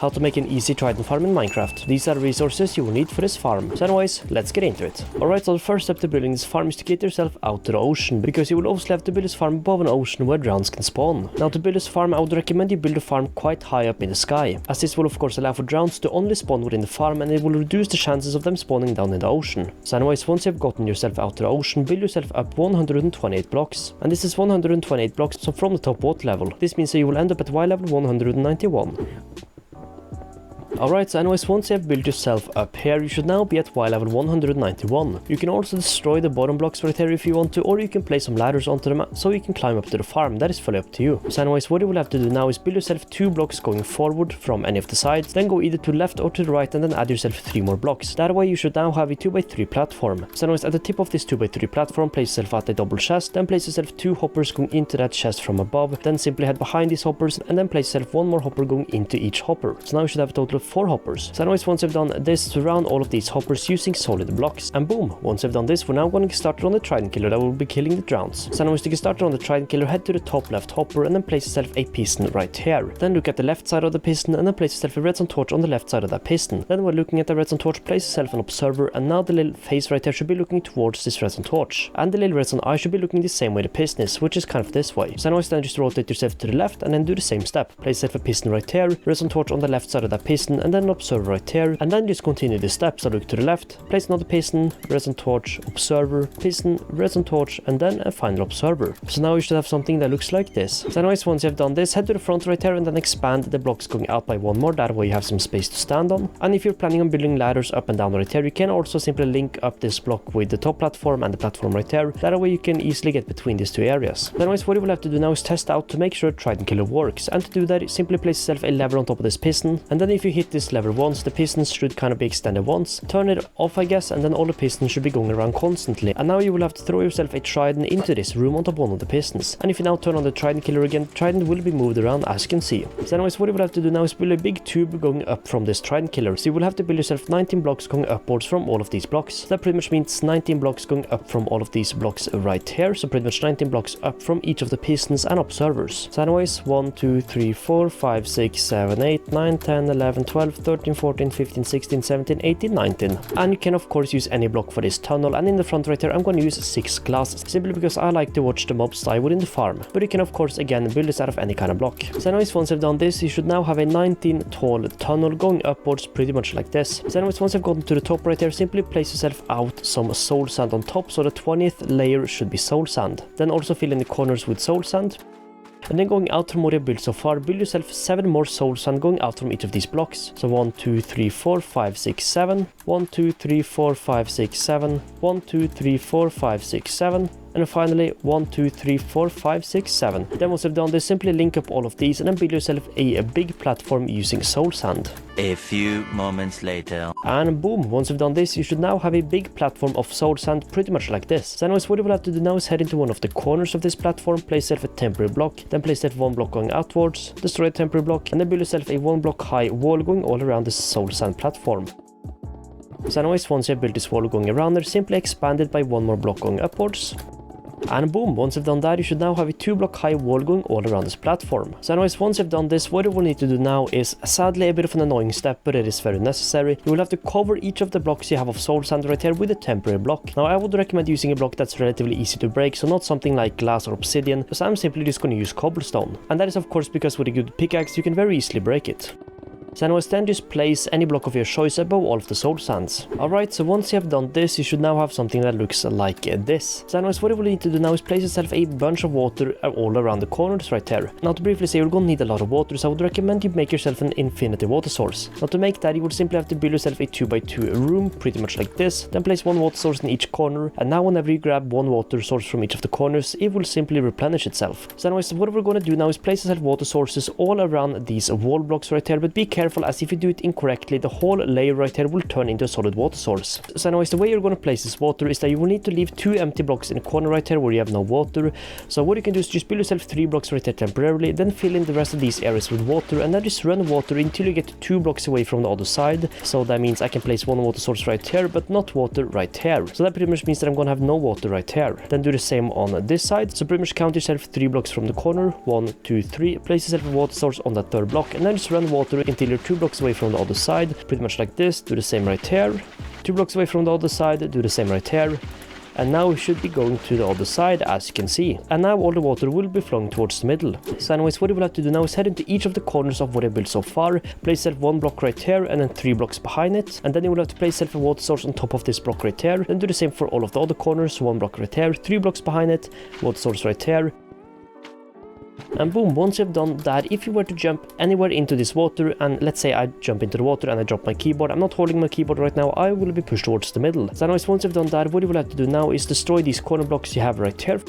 How to make an easy Trident farm in Minecraft. These are the resources you will need for this farm. So anyways, let's get into it. Alright, so the first step to building this farm is to get yourself out to the ocean, because you will obviously have to build this farm above an ocean where drowns can spawn. Now to build this farm, I would recommend you build a farm quite high up in the sky, as this will of course allow for drowns to only spawn within the farm, and it will reduce the chances of them spawning down in the ocean. So anyways, once you have gotten yourself out to the ocean, build yourself up 128 blocks. And this is 128 blocks so from the top water level. This means that you will end up at Y level 191. Alright, so anyways, once you have built yourself up here, you should now be at Y level 191. You can also destroy the bottom blocks right here if you want to, or you can place some ladders onto them so you can climb up to the farm. That is fully up to you. So anyways, what you will have to do now is build yourself 2 blocks going forward from any of the sides, then go either to the left or to the right, and then add yourself 3 more blocks. That way you should now have a 2x3 platform. So anyways, at the tip of this 2x3 platform, place yourself at a double chest, then place yourself 2 hoppers going into that chest from above, then simply head behind these hoppers, and then place yourself 1 more hopper going into each hopper. So now you should have a total of 4 hoppers. So anyways, once you've done this, surround all of these hoppers using solid blocks. And boom, once you've done this, we're now going to get started on the Trident killer that will be killing the drowns. So anyways, to get started on the Trident killer, head to the top left hopper and then place yourself a piston right here. Then look at the left side of the piston and then place yourself a redstone torch on the left side of that piston. Then while looking at the redstone torch, place yourself an observer, and now the little face right here should be looking towards this redstone torch. And the little redstone eye should be looking the same way the piston is, which is kind of this way. So anyways, then just rotate yourself to the left and then do the same step. Place yourself a piston right here, redstone torch on the left side of that piston, and then an observer right here, and then just continue the steps. So look to the left, place another piston, redstone torch, observer, piston, redstone torch, and then a final observer. So now you should have something that looks like this. So anyways, once you have done this, head to the front right here and then expand the blocks going out by 1 more. That way you have some space to stand on. And if you're planning on building ladders up and down right here, you can also simply link up this block with the top platform and the platform right there. That way you can easily get between these 2 areas. Anyways, what you will have to do now is test out to make sure Trident killer works. And to do that, simply place yourself a lever on top of this piston, and then if you hit this lever once, the pistons should kind of be extended once. Turn it off, I guess, and then all the pistons should be going around constantly. And now you will have to throw yourself a trident into this room on top of one of the pistons. And if you now turn on the Trident killer again, the trident will be moved around, as you can see. So anyways, what you will have to do now is build a big tube going up from this Trident killer. So you will have to build yourself 19 blocks going upwards from all of these blocks. So that pretty much means 19 blocks going up from all of these blocks right here. So pretty much 19 blocks up from each of the pistons and observers. So anyways, 1, 2, 3, 4, 5, 6, 7, 8, 9, 10, 11, 12, 13, 14, 15, 16, 17, 18, 19. And you can of course use any block for this tunnel, and in the front right here I'm going to use 6 glass, simply because I like to watch the mobs die within the farm. But you can of course again build this out of any kind of block. So anyways, once you've done this, you should now have a 19 tall tunnel going upwards pretty much like this. So anyways, once you've gotten to the top right here, simply place yourself out some soul sand on top, so the 20th layer should be soul sand. Then also fill in the corners with soul sand. And then going out from what you've built so far, build yourself 7 more soul sand going out from each of these blocks. So 1, 2, 3, 4, 5, 6, 7. 1, 2, 3, 4, 5, 6, 7. 1, 2, 3, 4, 5, 6, 7. And then finally 1, 2, 3, 4, 5, 6, 7. Then once you've done this, simply link up all of these and then build yourself a big platform using soul sand. A few moments later. And boom, once you've done this, you should now have a big platform of soul sand pretty much like this. So anyways, what you will have to do now is head into one of the corners of this platform, place yourself a temporary block, then place yourself 1 block going outwards, destroy a temporary block, and then build yourself a 1 block high wall going all around this soul sand platform. So anyways, once you have built this wall going around there, simply expand it by 1 more block going upwards. And boom, once you've done that, you should now have a 2 block high wall going all around this platform. So anyways, once you've done this, what you will need to do now is, sadly a bit of an annoying step, but it is very necessary. You will have to cover each of the blocks you have of soul sand right here with a temporary block. Now I would recommend using a block that's relatively easy to break, so not something like glass or obsidian, because I'm simply just going to use cobblestone. And that is of course because with a good pickaxe you can very easily break it. So anyways, then just place any block of your choice above all of the soul sands. Alright, so once you have done this, you should now have something that looks like this. So anyways, what you will need to do now is place yourself a bunch of water all around the corners right there. Now to briefly say, you're going to need a lot of water, so I would recommend you make yourself an infinity water source. Now to make that, you would simply have to build yourself a 2x2 room, pretty much like this. Then place 1 water source in each corner, and now whenever you grab 1 water source from each of the corners, it will simply replenish itself. So anyways, what we're going to do now is place yourself water sources all around these wall blocks right here, but be careful, as if you do it incorrectly, the whole layer right here will turn into a solid water source. So anyways, the way you're going to place this water is that you will need to leave 2 empty blocks in the corner right here where you have no water. So what you can do is just build yourself 3 blocks right here temporarily, then fill in the rest of these areas with water, and then just run water until you get 2 blocks away from the other side. So that means I can place 1 water source right here, but not water right here. So that pretty much means that I'm going to have no water right here. Then do the same on this side. So pretty much count yourself 3 blocks from the corner. 1, 2, 3. Place yourself a water source on that 3rd block, and then just run water until pillar 2 blocks away from the other side, pretty much like this. Do the same right here. 2 blocks away from the other side, do the same right here. And now we should be going to the other side, as you can see. And now all the water will be flowing towards the middle. So anyways, what you will have to do now is head into each of the corners of what I built so far. Place yourself 1 block right here and then 3 blocks behind it. And then you will have to place yourself a water source on top of this block right here. Then do the same for all of the other corners. 1 block right here, 3 blocks behind it, water source right here. And boom, once you've done that, if you were to jump anywhere into this water, and let's say I jump into the water and I drop my keyboard, I'm not holding my keyboard right now, I will be pushed towards the middle. So anyways, once you've done that, what you will have to do now is destroy these corner blocks you have right here.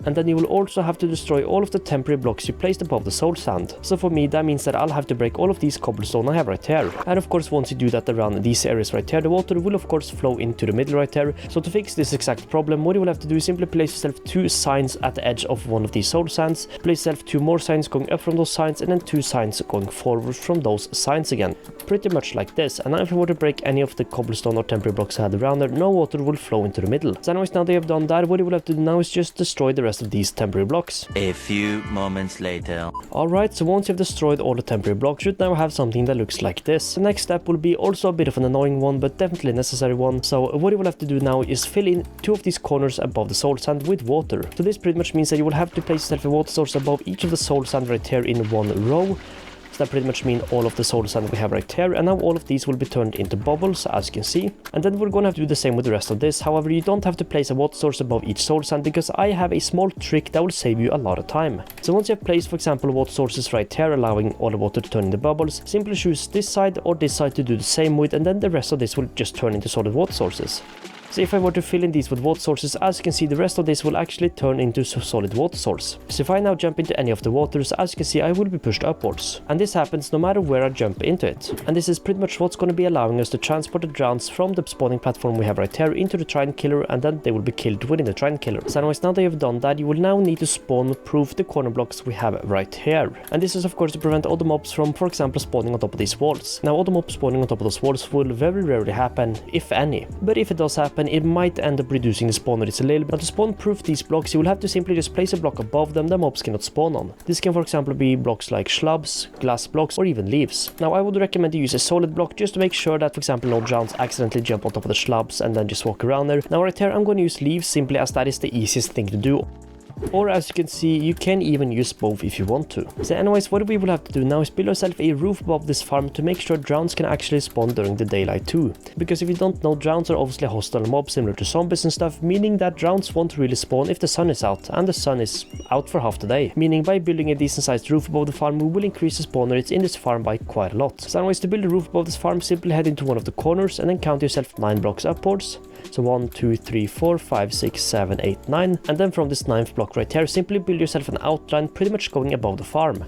And then you will also have to destroy all of the temporary blocks you placed above the soul sand. So for me, that means that I'll have to break all of these cobblestone I have right here. And of course, once you do that around these areas right here, the water will of course flow into the middle right here. So to fix this exact problem, what you will have to do is simply place yourself 2 signs at the edge of one of these soul sands. Place yourself 2 more signs going up from those signs, and then 2 signs going forward from those signs again. Pretty much like this. And now if you were to break any of the cobblestone or temporary blocks I had around there, no water will flow into the middle. So anyways, now that you have done that, what you will have to do now is just destroy the rest of these temporary blocks. A few moments later. Alright, so once you've destroyed all the temporary blocks, you should now have something that looks like this. The next step will be also a bit of an annoying one, but definitely a necessary one. So what you will have to do now is fill in 2 of these corners above the soul sand with water. So this pretty much means that you will have to place yourself a water source above each of the soul sand right here in one row. So that pretty much means all of the soul sand we have right here, and now all of these will be turned into bubbles, as you can see. And then we're gonna have to do the same with the rest of this. However, you don't have to place a water source above each soul sand, because I have a small trick that will save you a lot of time. So once you have placed, for example, water sources right here, allowing all the water to turn into bubbles, simply choose this side or this side to do the same with, and then the rest of this will just turn into solid water sources. So if I were to fill in these with water sources, as you can see, the rest of this will actually turn into a solid water source. So if I now jump into any of the waters, as you can see, I will be pushed upwards. And this happens no matter where I jump into it. And this is pretty much what's going to be allowing us to transport the drowns from the spawning platform we have right here into the Trident Killer, and then they will be killed within the Trident Killer. So anyways, now that you've done that, you will now need to spawn proof the corner blocks we have right here. And this is of course to prevent other mobs from, for example, spawning on top of these walls. Now other mobs spawning on top of those walls will very rarely happen, if any. But if it does happen, it might end up reducing the spawn rates a little bit. Now to spawn proof these blocks, you will have to simply just place a block above them that mobs cannot spawn on. This can for example be blocks like shrubs, glass blocks, or even leaves. Now I would recommend to use a solid block just to make sure that, for example, no drowns accidentally jump on top of the shrubs and then just walk around there. Now right here I'm going to use leaves simply as that is the easiest thing to do. Or as you can see, you can even use both if you want to. So anyways, what we will have to do now is build yourself a roof above this farm to make sure drowns can actually spawn during the daylight too. Because if you don't know, drowns are obviously hostile mobs similar to zombies and stuff, meaning that drowns won't really spawn if the sun is out, and the sun is out for half the day. Meaning by building a decent sized roof above the farm, we will increase the spawn rates in this farm by quite a lot. So anyways, to build a roof above this farm, simply head into one of the corners and then count yourself 9 blocks upwards. So 1, 2, 3, 4, 5, 6, 7, 8, 9. And then from this 9th block right here, simply build yourself an outline pretty much going above the farm.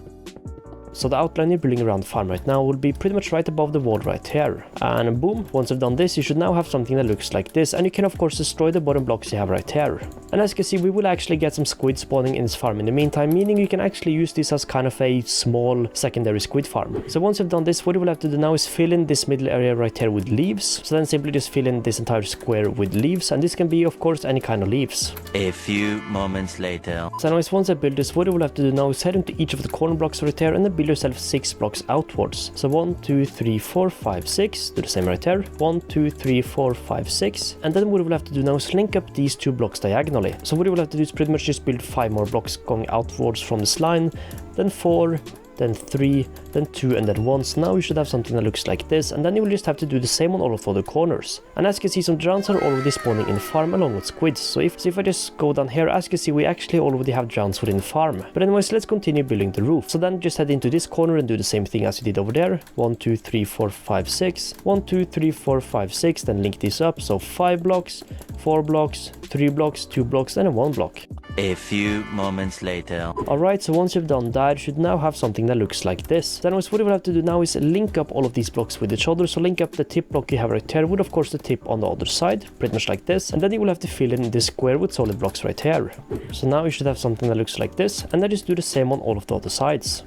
So the outline you're building around the farm right now will be pretty much right above the wall right here. And boom, once you've done this, you should now have something that looks like this. And you can of course destroy the bottom blocks you have right here. And as you can see, we will actually get some squid spawning in this farm in the meantime, meaning you can actually use this as kind of a small secondary squid farm. So once you've done this, what you will have to do now is fill in this middle area right here with leaves. So then simply just fill in this entire square with leaves, and this can be of course any kind of leaves. A few moments later. So anyways, once I build this, what you will have to do now is head into each of the corner blocks right here and then build yourself 6 blocks outwards. So 1, 2, 3, 4, 5, 6. Do the same right here. 1, 2, 3, 4, 5, 6. And then what you will have to do now is link up these 2 blocks diagonally. So what you will have to do is pretty much just build 5 more blocks going outwards from this line, then 4, then 3, then 2, and then 1. So now you should have something that looks like this, and then you will just have to do the same on all of the other corners. And as you can see, some drowns are already spawning in the farm along with squids. So if I just go down here, as you can see, we actually already have drowns within the farm. But anyways, let's continue building the roof. So then just head into this corner and do the same thing as you did over there. 1, 2, 3, 4, 5, 6. 1, 2, 3, 4, 5, 6. Then link this up. So 5 blocks, 4 blocks, 3 blocks, 2 blocks, and 1 block. A few moments later. Alright, so once you've done that, you should now have something that looks like this. Then what you will have to do now is link up all of these blocks with each other. So link up the tip block you have right here with of course the tip on the other side, pretty much like this. And then you will have to fill in this square with solid blocks right here. So now you should have something that looks like this, and then just do the same on all of the other sides.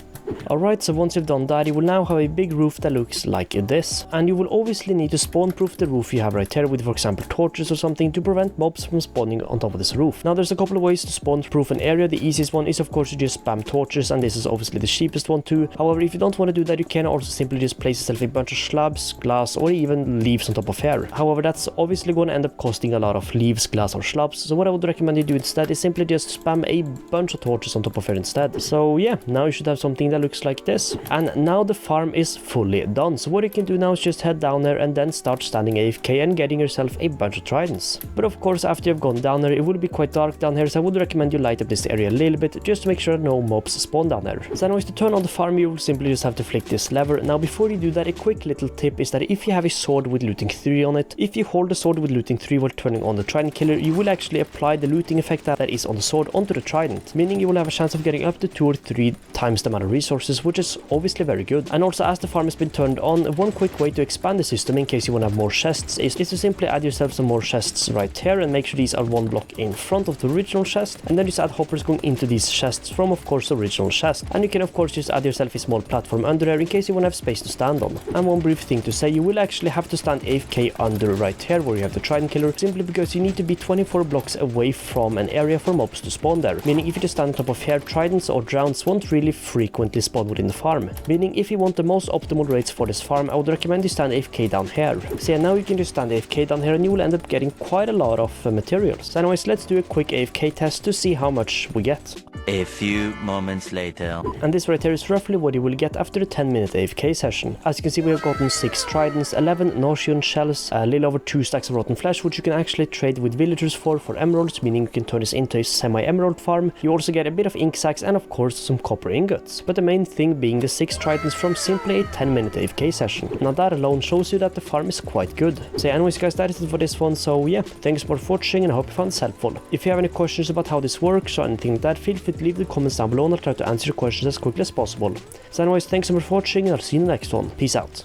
Alright, so once you've done that, you will now have a big roof that looks like this, and you will obviously need to spawn proof the roof you have right here with, for example, torches or something to prevent mobs from spawning on top of this roof. Now there's a couple of ways to spawn proof an area. The easiest one is of course to just spam torches, and this is obviously the cheapest one too. However, if you don't want to do that, you can also simply just place yourself a bunch of slabs, glass, or even leaves on top of here. However, that's obviously going to end up costing a lot of leaves, glass, or slabs, so what I would recommend you do instead is simply just spam a bunch of torches on top of here instead. So yeah, now you should have something that looks like this. And now the farm is fully done, so what you can do now is just head down there and then start standing AFK and getting yourself a bunch of tridents. But of course, after you've gone down there, it will be quite dark down here, so I would recommend you light up this area a little bit just to make sure no mobs spawn down there. So anyways, to turn on the farm, you will simply just have to flick this lever. Now before you do that, a quick little tip is that if you have a sword with looting 3 on it, if you hold the sword with looting 3 while turning on the trident killer, you will actually apply the looting effect that is on the sword onto the trident, meaning you will have a chance of getting up to 2 or 3 times the amount of resources, which is obviously very good. And also, as the farm has been turned on, one quick way to expand the system in case you want to have more chests is to simply add yourself some more chests right here and make sure these are 1 block in front of the original chest, and then just add hoppers going into these chests from of course the original chest. And you can of course just add yourself a small platform under there in case you want to have space to stand on. And one brief thing to say, you will actually have to stand AFK under right here where you have the trident killer, simply because you need to be 24 blocks away from an area for mobs to spawn there, meaning if you just stand on top of here, tridents or drowns won't really frequently spawn within the farm, meaning if you want the most optimal rates for this farm, I would recommend you stand AFK down here. So yeah, now you can just stand AFK down here and you will end up getting quite a lot of materials. So anyways, let's do a quick AFK test to see how much we get. A few moments later. And this right here is roughly what you will get after a 10-minute AFK session. As you can see, we have gotten 6 tridents, 11 Notion shells, a little over 2 stacks of rotten flesh, which you can actually trade with villagers for emeralds, meaning you can turn this into a semi-emerald farm. You also get a bit of ink sacks and of course some copper ingots. But the main thing being the 6 tridents from simply a 10-minute AFK session. Now that alone shows you that the farm is quite good. So anyways guys, that is it for this one. So yeah, thanks for watching and I hope you found this helpful. If you have any questions about how this works or anything like that, feel free to leave the comments down below and I'll try to answer your questions as quickly as possible. So anyways, thanks so much for watching and I'll see you in the next one. Peace out.